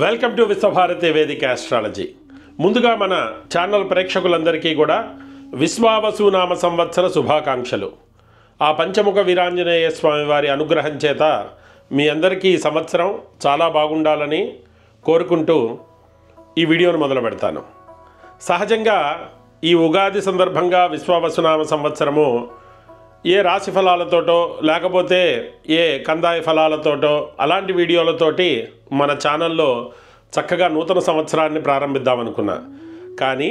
Welcome to Visvabharati వేదిక astrology. ముందుగా మన ఛానల్ ప్రేక్షకులందరికీ కూడా విశ్వావసునామ సంవత్సర శుభాకాంక్షలు. ఆ పంచముఖ వీరాంజనేయ స్వామి వారి అనుగ్రహం చేత మీ అందరికీ ఈ సంవత్సరం చాలా బాగుండాలని కోరుకుంటూ ఈ వీడియోను మొదలు పెడతాను. సహజంగా ఈ ఉగాది సందర్భంగా విశ్వావసునామ సంవత్సరము ఏ రాశి ఫలాలతోటో లేకపోతే ఏ కందాయ ఫలాలతోటో అలాంటి వీడియోలతోటి మన ఛానల్లో చక్కగా నూతన సంవత్సరాన్ని ప్రారంభిద్దామనుకున్నా. కానీ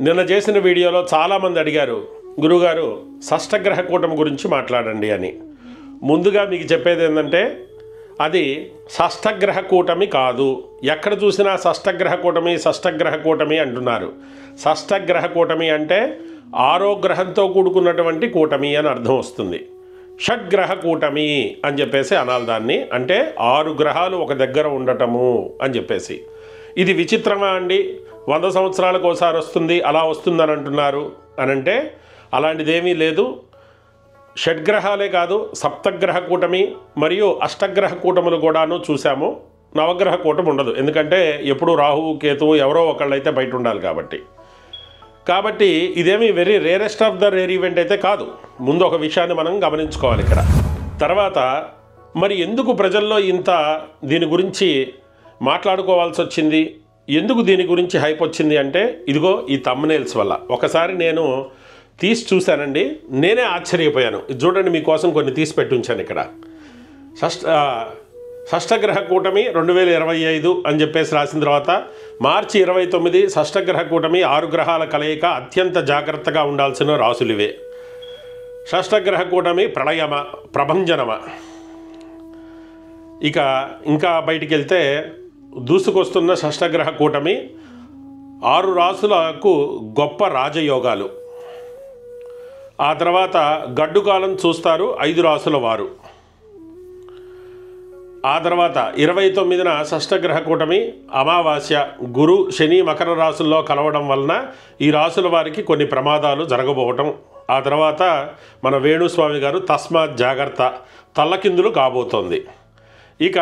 నిన్న చేసిన వీడియోలో చాలామంది అడిగారు, గురుగారు షష్టగ్రహ కూటమి గురించి మాట్లాడండి అని. ముందుగా మీకు చెప్పేది ఏంటంటే అది షష్టగ్రహ కూటమి కాదు. ఎక్కడ చూసినా షష్టగ్రహ కూటమి అంటున్నారు. షష్టగ్రహ కూటమి అంటే 6వ గ్రహంతో కూడుకున్నటువంటి కూటమి అని అర్థం వస్తుంది. షడ్గ్రహ కూటమి అని చెప్పేసి అనాలి దాన్ని. అంటే 6 గ్రహాలు ఒక దగ్గర ఉండటము అని చెప్పేసి. ఇది విచిత్రమా అండి, 100 సంవత్సరాలకు ఒకసారి వస్తుంది అలా వస్తుందని అంటున్నారు అని అంటే అలాంటిదేమీ లేదు. షడ్గ్రహాలే కాదు, సప్తగ్రహ కూటమి మరియు అష్టగ్రహ కూటములు కూడాను చూసాము. నవగ్రహ కూటమి ఉండదు, ఎందుకంటే ఎప్పుడు రాహువు కేతువు ఎవరో ఒకళ్ళైతే బయట ఉండాలి కాబట్టి ఇదేమీ very rarest of the rare event అయితే కాదు. ముందు ఒక విషయాన్ని మనం గమనించుకోవాలి ఇక్కడ. తర్వాత మరి ఎందుకు ప్రజల్లో ఇంత దీని గురించి మాట్లాడుకోవాల్సి వచ్చింది, ఎందుకు దీని గురించి హైప్ వచ్చింది అంటే ఇదిగో ఈ థంబ్నెయిల్స్ వల్ల. ఒకసారి నేను తీసి చూశానండి, నేనే ఆశ్చర్యపోయాను. ఇది చూడండి, మీకోసం కొన్ని తీసి పెట్టి ఉంచాను ఇక్కడ. షష్టగ్రహ కూటమి 2025 అని చెప్పేసి రాసిన తర్వాత మార్చి 29 షష్టగ్రహ కూటమి 6 గ్రహాల కలయిక, అత్యంత జాగ్రత్తగా ఉండాల్సిన రాసులు ఇవే. షష్టగ్రహ కూటమి ప్రళయమ ప్రభంజనమ. ఇక ఇంకా బయటికి వెళ్తే దూసుకొస్తున్న షష్టగ్రహ కూటమి 6 రాసులకు గొప్ప రాజయోగాలు. ఆ తర్వాత గడ్డుకాలం చూస్తారు 5 రాసుల వారు. ఆ తర్వాత 29న షష్టగ్రహ కూటమి అమావాస్య, గురు శని మకర రాశుల్లో కలవడం వలన ఈ రాసుల వారికి కొన్ని ప్రమాదాలు జరగబోవటం. ఆ తర్వాత మన వేణుస్వామి గారు తస్మాత్ జాగ్రత్త తల్లకిందులు కాబోతోంది. ఇక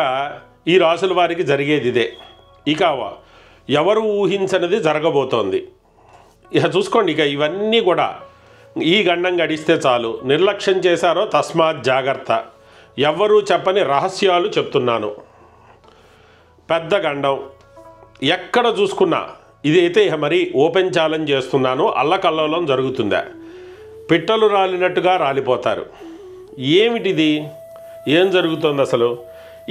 ఈ రాసుల వారికి జరిగేది ఇదే. ఇక ఎవరు ఊహించనిది జరగబోతోంది. ఇక చూసుకోండి, ఇక ఇవన్నీ కూడా ఈ గండం గడిస్తే చాలు. నిర్లక్ష్యం చేశారో తస్మాత్ జాగ్రత్త. ఎవ్వరూ చెప్పని రహస్యాలు చెప్తున్నాను. పెద్ద గండం ఎక్కడ చూసుకున్నా ఇదైతే మరీ ఓపెన్ ఛాలెంజ్ చేస్తున్నాను. అల్లకల్లోలం జరుగుతుందా, పిట్టలు రాలినట్టుగా రాలిపోతారు. ఏమిటిది, ఏం జరుగుతుంది అసలు?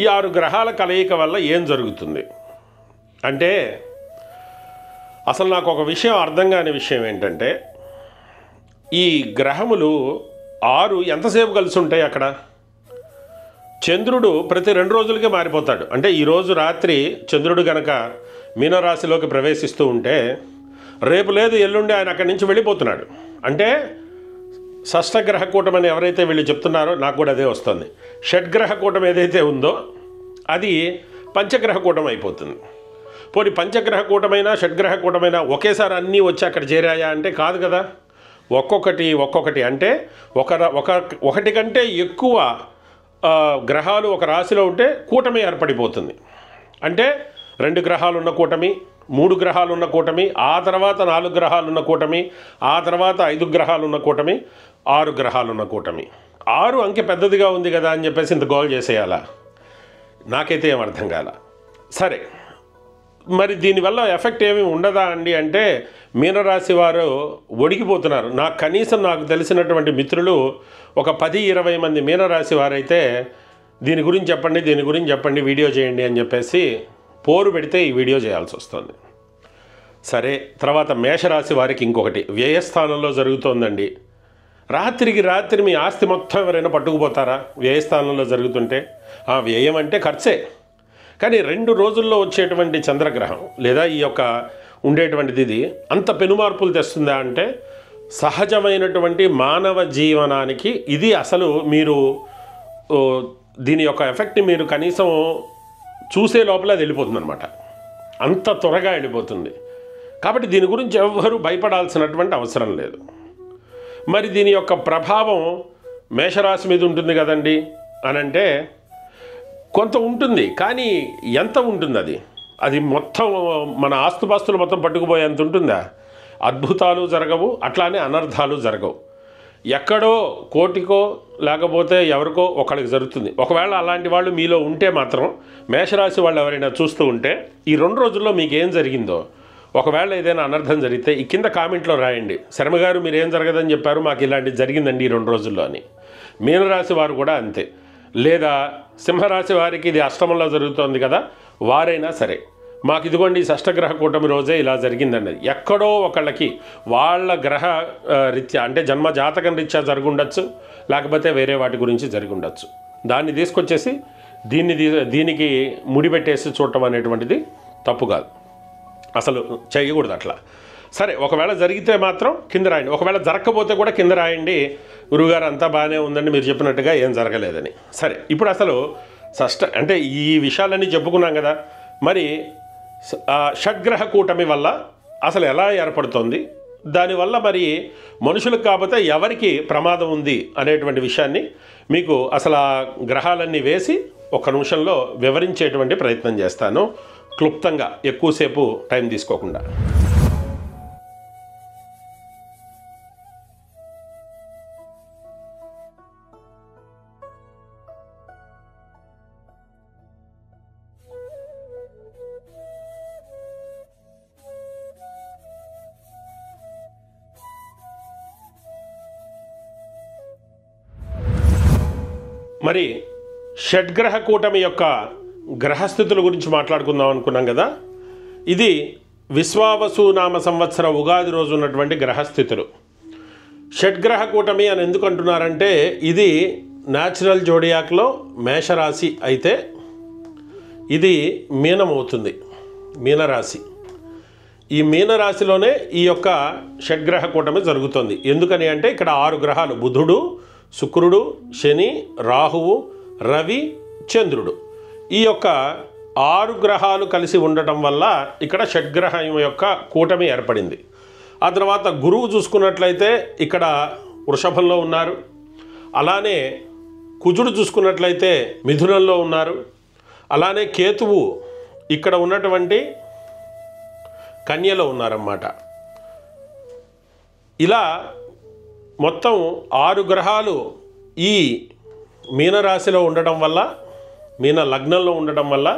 ఈ 6 గ్రహాల కలయిక వల్ల ఏం జరుగుతుంది అంటే అసలు నాకు ఒక విషయం అర్థం కాని విషయం ఏంటంటే ఈ గ్రహములు 6 ఎంతసేపు కలిసి ఉంటాయి అక్కడ? చంద్రుడు ప్రతి 2 రోజులకే మారిపోతాడు. అంటే ఈరోజు రాత్రి చంద్రుడు గనక మీనరాశిలోకి ప్రవేశిస్తూ ఉంటే రేపు లేదు ఎల్లుండి ఆయన అక్కడి నుంచి వెళ్ళిపోతున్నాడు. అంటే షష్టగ్రహ కూటమని ఎవరైతే వీళ్ళు చెప్తున్నారో నాకు కూడా అదే వస్తుంది. షడ్గ్రహ కూటమి ఏదైతే ఉందో అది పంచగ్రహ కూటమి అయిపోతుంది. పోనీ పంచగ్రహ కూటమైనా షడ్గ్రహ కూటమైనా ఒకేసారి అన్నీ వచ్చి అక్కడ చేరాయా అంటే కాదు కదా. ఒక్కొక్కటి అంటే ఒకటి కంటే ఎక్కువ గ్రహాలు ఒక రాశిలో ఉంటే కూటమి ఏర్పడిపోతుంది. అంటే 2 గ్రహాలు ఉన్న కూటమి, 3 గ్రహాలు ఉన్న కూటమి, ఆ తర్వాత 4 గ్రహాలు ఉన్న కూటమి, ఆ తర్వాత 5 గ్రహాలు ఉన్న కూటమి, 6 గ్రహాలు ఉన్న కూటమి. 6 అంకె పెద్దదిగా ఉంది కదా అని చెప్పేసి ఇంత గోల్ చేసేయాలా? నాకైతే ఏం అర్థం కాల. సరే, మరి దీనివల్ల ఎఫెక్ట్ ఏమీ ఉండదా అండి అంటే మీనరాశి వారు ఒడిగిపోతున్నారు. నాకు తెలిసినటువంటి మిత్రులు ఒక 10-20 మంది మీనరాశి వారైతే దీని గురించి చెప్పండి వీడియో చేయండి అని చెప్పేసి పోరు పెడితే ఈ వీడియో చేయాల్సి వస్తుంది. సరే, తర్వాత మేషరాశి వారికి ఇంకొకటి వ్యయస్థానంలో జరుగుతోందండి. రాత్రికి రాత్రి మీ ఆస్తి మొత్తం ఎవరైనా పట్టుకుపోతారా వ్యయస్థానంలో జరుగుతుంటే? ఆ వ్యయం అంటే ఖర్చే. కానీ 2 రోజుల్లో వచ్చేటువంటి చంద్రగ్రహం లేదా ఈ యొక్క ఉండేటువంటిది ఇది అంత పెనుమార్పులు తెస్తుందా అంటే సహజమైనటువంటి మానవ జీవనానికి ఇది అసలు మీరు దీని యొక్క ఎఫెక్ట్ని మీరు కనీసం చూసే లోపల అది వెళ్ళిపోతుంది అనమాట. అంత త్వరగా వెళ్ళిపోతుంది. కాబట్టి దీని గురించి ఎవ్వరూ భయపడాల్సినటువంటి అవసరం లేదు. మరి దీని యొక్క ప్రభావం మేషరాశి మీద ఉంటుంది కదండి అని అంటే కొంత ఉంటుంది, కానీ ఎంత ఉంటుంది అది? అది మొత్తం మన ఆస్తుపాస్తులు మొత్తం పట్టుకుపోయేంత ఉంటుందా? అద్భుతాలు జరగవు, అట్లానే అనర్థాలు జరగవు. ఎక్కడో కోటికో లేకపోతే ఎవరికో ఒకళ్ళకి జరుగుతుంది. ఒకవేళ అలాంటి వాళ్ళు మీలో ఉంటే మాత్రం, మేషరాశి వాళ్ళు ఎవరైనా చూస్తూ ఉంటే, ఈ 2 రోజుల్లో మీకు ఏం జరిగిందో, ఒకవేళ ఏదైనా అనర్థం జరిగితే ఈ కింద కామెంట్లో రాయండి. శర్మ గారు మీరేం జరగదని చెప్పారు, మాకు ఇలాంటిది జరిగిందండి ఈ 2 రోజుల్లో అని. మీనరాశి వారు కూడా అంతే. లేదా సింహరాశి వారికి ఇది అష్టమంలో జరుగుతోంది కదా, వారైనా సరే మాకు ఇదిగోండి షష్టగ్రహ కూటమి రోజే ఇలా జరిగిందన్నది ఎక్కడో ఒకళ్ళకి వాళ్ళ గ్రహ రీత్యా అంటే జన్మ జాతకం రీత్యా జరుగుండొచ్చు, లేకపోతే వేరే వాటి గురించి జరిగి ఉండొచ్చు. దాన్ని తీసుకొచ్చేసి దీనికి ముడిపెట్టేసి చూడటం అనేటువంటిది తప్పు కాదు, అసలు చేయకూడదు అట్లా. సరే, ఒకవేళ జరిగితే మాత్రం కింద రాయండి. ఒకవేళ జరగకపోతే కూడా కింద రాయండి, గురువుగారు అంతా బాగానే ఉందండి మీరు చెప్పినట్టుగా ఏం జరగలేదని. సరే, ఇప్పుడు అసలు అంటే ఈ విషయాలన్నీ చెప్పుకున్నాం కదా, మరి షడ్గ్రహ కూటమి వల్ల అసలు ఎలా ఏర్పడుతుంది, దానివల్ల మరి మనుషులకు కాకపోతే ఎవరికి ప్రమాదం ఉంది అనేటువంటి విషయాన్ని మీకు అసలు ఆ గ్రహాలన్నీ వేసి 1 నిమిషంలో వివరించేటువంటి ప్రయత్నం చేస్తాను, క్లుప్తంగా, ఎక్కువసేపు టైం తీసుకోకుండా. మరి షడ్గ్రహ కూటమి యొక్క గ్రహస్థితుల గురించి మాట్లాడుకుందాం అనుకున్నాం కదా. ఇది విశ్వావసు నామ సంవత్సర ఉగాది రోజు ఉన్నటువంటి గ్రహస్థితులు. షడ్గ్రహ కూటమి అని ఎందుకు అంటున్నారంటే, ఇది న్యాచురల్ జోడియాక్లో మేషరాశి అయితే ఇది మీనమవుతుంది, మీనరాశి. ఈ మీనరాశిలోనే ఈ యొక్క షడ్గ్రహ కూటమి జరుగుతుంది. ఎందుకని అంటే ఇక్కడ 6 గ్రహాలు, బుధుడు, శుక్రుడు, శని, రాహువు, రవి, చంద్రుడు, ఈ యొక్క 6 గ్రహాలు కలిసి ఉండటం వల్ల ఇక్కడ షడ్గ్రహం యొక్క కూటమి ఏర్పడింది. ఆ తర్వాత గురువు చూసుకున్నట్లయితే ఇక్కడ వృషభంలో ఉన్నారు, అలానే కుజుడు చూసుకున్నట్లయితే మిథునంలో ఉన్నారు, అలానే కేతువు ఇక్కడ ఉన్నటువంటి కన్యలో ఉన్నారన్నమాట. ఇలా మొత్తం 6 గ్రహాలు ఈ మీనరాశిలో ఉండటం వల్ల, మీన లగ్నంలో ఉండటం వల్ల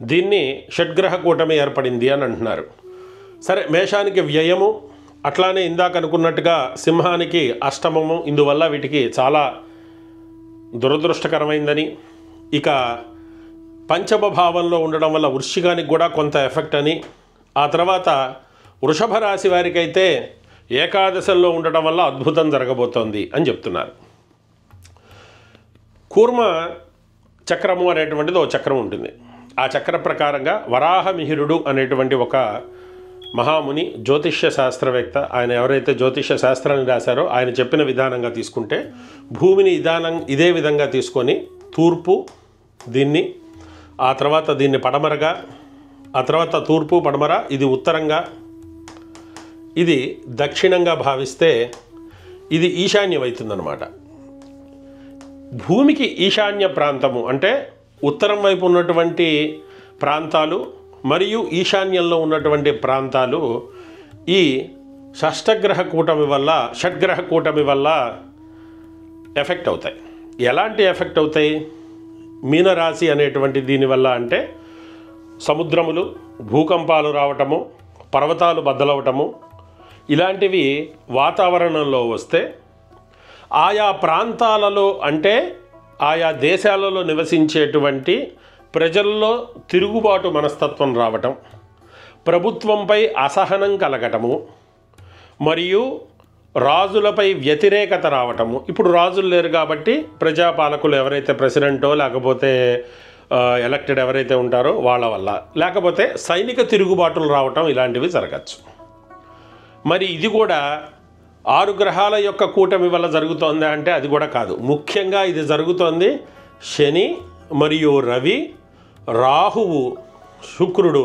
దీన్ని షడ్గ్రహ కూటమి ఏర్పడింది అని అంటున్నారు. సరే, మేషానికి వ్యయము, అట్లానే ఇందాక అనుకున్నట్టుగా సింహానికి అష్టమము, ఇందువల్ల వీటికి చాలా దురదృష్టకరమైందని, ఇక పంచమ భావంలో ఉండడం వల్ల వృశ్చికానికి కూడా కొంత ఎఫెక్ట్ అని, ఆ తర్వాత వృషభ రాశి వారికి అయితే ఏకాదశంలో ఉండటం వల్ల అద్భుతం జరగబోతోంది అని చెప్తున్నారు. కూర్మ చక్రము అనేటువంటిది ఒక చక్రం ఉంటుంది. ఆ చక్ర ప్రకారంగా వరాహమిహిరుడు అనేటువంటి ఒక మహాముని, జ్యోతిష్య శాస్త్రవేత్త, ఆయన ఎవరైతే జ్యోతిష్య శాస్త్రాన్ని రాశారో ఆయన చెప్పిన విధానంగా తీసుకుంటే భూమిని ఇదే విధంగా తీసుకొని తూర్పు దీన్ని, ఆ తర్వాత దీన్ని పడమరగా, ఆ తర్వాత తూర్పు పడమర, ఇది ఉత్తరంగా, ఇది దక్షిణంగా భావిస్తే ఇది ఈశాన్యం అవుతుందన్నమాట. భూమికి ఈశాన్య ప్రాంతము అంటే ఉత్తరం వైపు ఉన్నటువంటి ప్రాంతాలు మరియు ఈశాన్యంలో ఉన్నటువంటి ప్రాంతాలు ఈ షడ్గ్రహ కూటమి వల్ల ఎఫెక్ట్ అవుతాయి. ఎలాంటి ఎఫెక్ట్ అవుతాయి మీనరాశి అనేటువంటి దీనివల్ల అంటే, సముద్రములు, భూకంపాలు రావటము, పర్వతాలు బద్దలవటము, ఇలాంటివి వాతావరణంలో వస్తే ఆయా ప్రాంతాలలో అంటే ఆయా దేశాలలో నివసించేటువంటి ప్రజల్లో తిరుగుబాటు మనస్తత్వం రావటం, ప్రభుత్వంపై అసహనం కలగటము, మరియు రాజులపై వ్యతిరేకత రావటము. ఇప్పుడు రాజులు లేరు కాబట్టి ప్రజాపాలకులు ఎవరైతే ప్రెసిడెంటో లేకపోతే ఎలక్టెడ్ ఎవరైతే ఉంటారో వాళ్ళ వల్ల, లేకపోతే సైనిక తిరుగుబాటులు రావటం, ఇలాంటివి జరగచ్చు. మరి ఇది కూడా 6 గ్రహాల యొక్క కూటమి వల్ల జరుగుతోందా అంటే అది కూడా కాదు. ముఖ్యంగా ఇది జరుగుతోంది శని మరియు రవి, రాహువు, శుక్రుడు,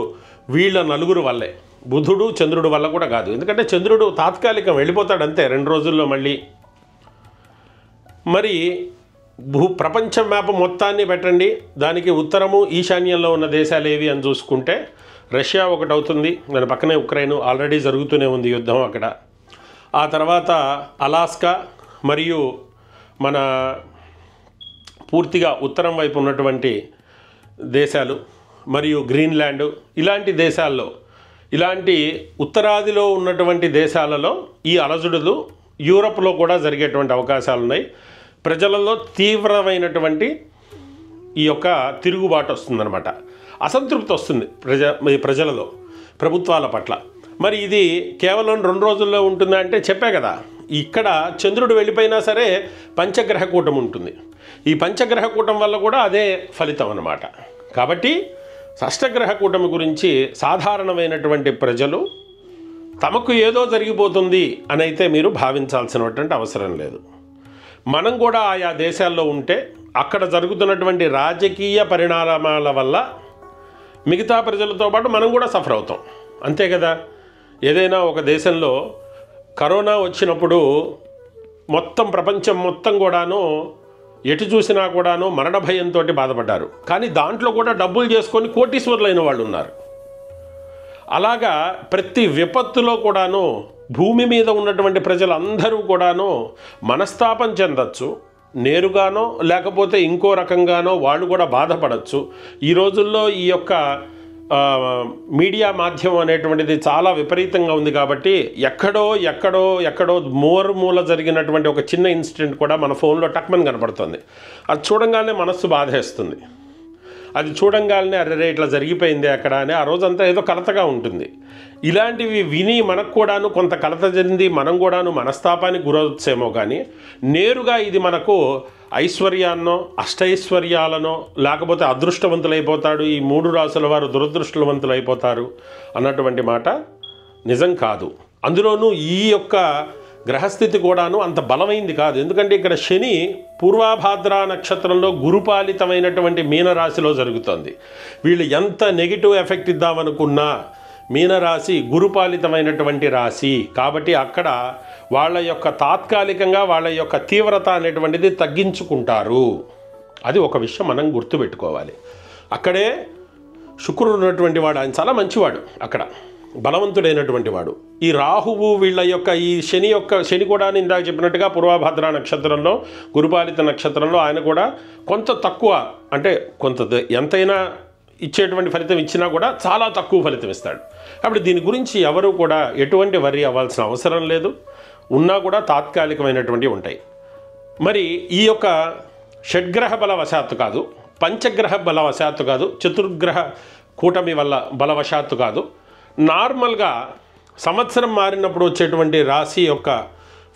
వీళ్ళ 4 వల్లే. బుధుడు, చంద్రుడు వల్ల కూడా కాదు. ఎందుకంటే చంద్రుడు తాత్కాలికం వెళ్ళిపోతాడు అంతే, 2 రోజుల్లో మళ్ళీ. మరి ప్రపంచ మ్యాప్ మొత్తాన్ని పెట్టండి, దానికి ఉత్తరము ఈశాన్యంలో ఉన్న దేశాలు ఏవి అని చూసుకుంటే రష్యా ఒకటి అవుతుంది, దాని పక్కనే ఉక్రెయిన్ ఆల్రెడీ జరుగుతూనే ఉంది యుద్ధం అక్కడ. ఆ తర్వాత అలాస్కా మరియు మన పూర్తిగా ఉత్తరం వైపు ఉన్నటువంటి దేశాలు మరియు గ్రీన్లాండ్, ఇలాంటి దేశాల్లో, ఇలాంటి ఉత్తరాదిలో ఉన్నటువంటి దేశాలలో ఈ అలజడులు యూరప్లో కూడా జరిగేటువంటి అవకాశాలు ఉన్నాయి. ప్రజలలో తీవ్రమైనటువంటి ఈ యొక్క తిరుగుబాటు వస్తుందన్నమాట, అసంతృప్తి వస్తుంది ప్రజలలో ప్రభుత్వాల పట్ల. మరి ఇది కేవలం 2 రోజుల్లో ఉంటుందా అంటే చెప్పే కదా, ఇక్కడ చంద్రుడు వెళ్ళిపోయినా సరే పంచగ్రహ కూటం ఉంటుంది. ఈ పంచగ్రహ కూటం వల్ల కూడా అదే ఫలితం అన్నమాట. కాబట్టి షష్టగ్రహ కూటమి గురించి సాధారణమైనటువంటి ప్రజలు తమకు ఏదో జరిగిపోతుంది అని అయితే మీరు భావించాల్సినటువంటి అవసరం లేదు. మనం కూడా ఆయా దేశాల్లో ఉంటే అక్కడ జరుగుతున్నటువంటి రాజకీయ పరిణామాల వల్ల మిగతా ప్రజలతో పాటు మనం కూడా సఫర్ అవుతాం, అంతే కదా. ఏదైనా ఒక దేశంలో కరోనా వచ్చినప్పుడు మొత్తం ప్రపంచం మొత్తం కూడాను ఎటు చూసినా కూడాను మరణ భయంతో బాధపడ్డారు. కానీ దాంట్లో కూడా డబ్బులు చేసుకొని కోటీశ్వరులైన వాళ్ళు ఉన్నారు. అలాగా ప్రతి విపత్తులో కూడాను భూమి మీద ఉన్నటువంటి ప్రజలందరూ కూడాను మనస్తాపం చెందొచ్చు, నేరుగానో లేకపోతే ఇంకో రకంగానో వాళ్ళు కూడా బాధపడచ్చు. ఈ రోజుల్లో ఈ యొక్క మీడియా మాధ్యమం అనేటువంటిది చాలా విపరీతంగా ఉంది కాబట్టి ఎక్కడో మూల జరిగినటువంటి ఒక చిన్న ఇన్సిడెంట్ కూడా మన ఫోన్లో టక్మని కనపడుతుంది. అది చూడంగానే మనస్సు బాధేస్తుంది. అది చూడంగానే అరే ఇట్లా జరిగిపోయింది అక్కడ అని ఆ రోజంతా ఏదో కలతగా ఉంటుంది. ఇలాంటివి విని మనకు కూడాను కొంత కలత చెంది మనం కూడాను మనస్తాపానికి గురవుతేమో కానీ నేరుగా ఇది మనకు ఐశ్వర్యాన్నో అష్టైశ్వర్యాలనో లేకపోతే అదృష్టవంతులైపోతాడు, ఈ 3 రాసుల వారు దురదృష్టవంతులైపోతారు అన్నటువంటి మాట నిజం కాదు. అందులోనూ ఈ యొక్క గ్రహస్థితి కూడాను అంత బలమైంది కాదు. ఎందుకంటే ఇక్కడ శని పూర్వాభాద్ర నక్షత్రంలో గురుపాలితమైనటువంటి మీనరాశిలో జరుగుతుంది. వీళ్ళు ఎంత నెగిటివ్ ఎఫెక్ట్ ఇద్దామనుకున్నా మీనరాశి గురుపాలితమైనటువంటి రాశి కాబట్టి అక్కడ వాళ్ళ యొక్క తాత్కాలికంగా వాళ్ళ యొక్క తీవ్రత అనేటువంటిది తగ్గించుకుంటారు. అది ఒక విషయం మనం గుర్తుపెట్టుకోవాలి. అక్కడే శుక్రుడు ఉన్నటువంటి వాడు, ఆయన చాలా మంచివాడు, అక్కడ బలవంతుడైనటువంటి వాడు. ఈ రాహువు వీళ్ళ యొక్క ఈ శని కూడా ఇందాక చెప్పినట్టుగా పూర్వభద్ర నక్షత్రంలో గురుపాలిత నక్షత్రంలో ఆయన కూడా కొంత తక్కువ, అంటే కొంత ఎంతైనా ఇచ్చేటువంటి ఫలితం ఇచ్చినా కూడా చాలా తక్కువ ఫలితం ఇస్తాడు. కాబట్టి దీని గురించి ఎవరు కూడా ఎటువంటి వరి అవ్వాల్సిన అవసరం లేదు. ఉన్నా కూడా తాత్కాలికమైనటువంటివి ఉంటాయి. మరి ఈ యొక్క షడ్గ్రహ బలవశాత్తు కాదు, పంచగ్రహ బలవశాత్తు కాదు, చతుర్గ్రహ కూటమి వల్ల బలవశాత్తు కాదు, నార్మల్గా సంవత్సరం మారినప్పుడు వచ్చేటువంటి రాశి యొక్క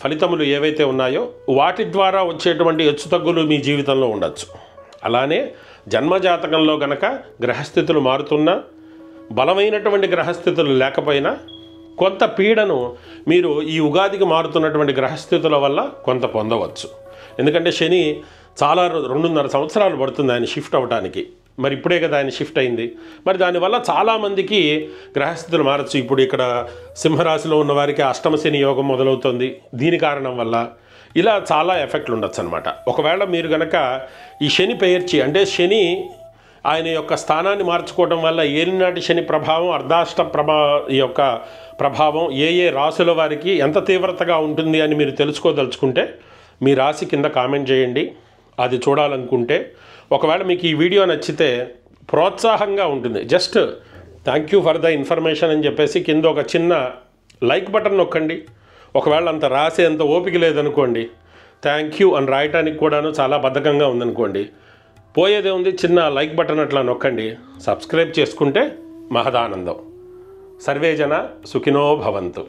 ఫలితములు ఏవైతే ఉన్నాయో వాటి ద్వారా వచ్చేటువంటి హెచ్చుతగ్గులు మీ జీవితంలో ఉండొచ్చు. అలానే జన్మజాతకంలో గనక గ్రహస్థితులు మారుతున్నా, బలమైనటువంటి గ్రహస్థితులు లేకపోయినా కొంత పీడను మీరు ఈ ఉగాదికి మారుతున్నటువంటి గ్రహస్థితుల వల్ల కొంత పొందవచ్చు. ఎందుకంటే శని చాలా 2.5 సంవత్సరాలు పడుతుంది ఆయన షిఫ్ట్ అవ్వడానికి. మరి ఇప్పుడే కదా ఆయన షిఫ్ట్ అయింది. మరి దానివల్ల చాలామందికి గ్రహస్థితులు మారచ్చు. ఇప్పుడు ఇక్కడ సింహరాశిలో ఉన్న వారికి అష్టమ శని యోగం మొదలవుతుంది. దీని కారణం వల్ల ఇలా చాలా ఎఫెక్ట్లు ఉండొచ్చు అనమాట. ఒకవేళ మీరు కనుక ఈ శని పెయర్చి, అంటే శని ఆయన యొక్క స్థానాన్ని మార్చుకోవడం వల్ల ఏలినాటి శని ప్రభావం, అర్ధాష్ట ఈ యొక్క ప్రభావం ఏ రాశుల వారికి ఎంత తీవ్రతగా ఉంటుంది అని మీరు తెలుసుకోదలుచుకుంటే మీ రాశి కింద కామెంట్ చేయండి. అది చూడాలనుకుంటే ఒకవేళ మీకు ఈ వీడియో నచ్చితే ప్రోత్సాహంగా ఉంటుంది. Just thank you for the information అని చెప్పేసి కింద ఒక చిన్న లైక్ బటన్ నొక్కండి. ఒకవేళ అంత రాసే అంత ఓపిక లేదనుకోండి, థ్యాంక్ యూ అని రాయటానికి కూడాను చాలా బద్ధకంగా ఉందనుకోండి, పోయేదే ఉంది, చిన్న లైక్ బటన్ అట్లా నొక్కండి. సబ్స్క్రైబ్ చేసుకుంటే మహదానందం. సర్వే జన సుఖినో భవంతు.